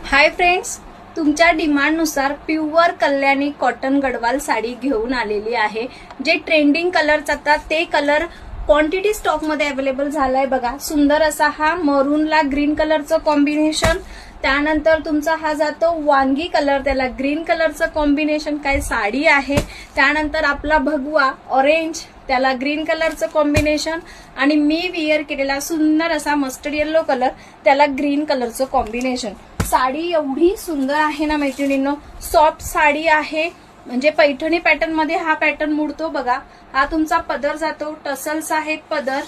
Hi friends, तुमच्या डिमांडनुसार pure Kalyani cotton Gadwal sari घेऊन आलेली आहे। जे ट्रेंडिंग कलर जातात ते कलर क्वांटिटी स्टॉक मध्ये अवेलेबल झालाय। बघा, सुंदर असा हा मरूनला ग्रीन कलरचं कॉम्बिनेशन, त्यानंतर तुमचा हा जातो वांगी कलर, त्याला ग्रीन कलरचं कॉम्बिनेशन काय साडी आहे। त्यानंतर आपला भगवा ऑरेंज, त्याला ग्रीन कलरचं कॉम्बिनेशन, आणि मी वियर केलेला सुंदर असा मस्टर्ड येलो कलर, त्याला ग्रीन कलरचं कॉम्बिनेशन। साडी एवढी सुंदर आहे ना मैत्रिणींनो, सॉफ्ट साडी आहे, म्हणजे पैठणी पॅटर्न मध्ये हा पॅटर्न मुडतो। बघा, हा तुमचा पदर जातो, टसल्स आहेत पदर,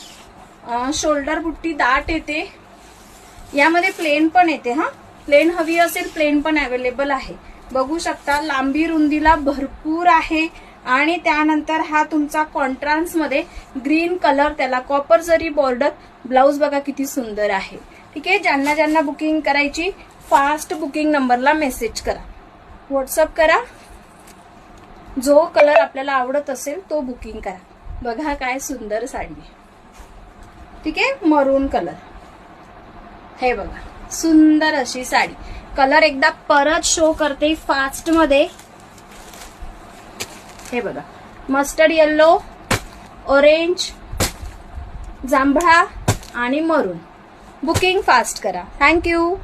शोल्डर बुट्टी दाट येते, यामध्ये प्लेन पण येते। हा प्लेन हवी असेल प्लेन पण अवेलेबल आहे। बघू शकता, लांबी रुंदीला भरपूर आहे। आणि त्यानंतर हा तुमचा कॉन्ट्रास्ट मध्ये ग्रीन कलर, त्याला कॉपर जरी बॉर्डर, ब्लाउज बघा किती सुंदर आहे। ठीक आहे, ज्यांना ज्यांना बुकिंग करायची फास्ट बुकिंग नंबरला मेसेज करा, व्हॉट्सअप करा, जो कलर आपल्याला आवडत असेल तो बुकिंग करा। बघा काय सुंदर साडी आहे, ठीक आहे, मरून कलर, हे बघा सुंदर अशी साडी। कलर एकदा परत शो करते फास्ट मध्ये, हे बघा, मस्टर्ड येलो, ऑरेंज, जांभळा आणि मरून। बुकिंग फास्ट करा। थँक्यू।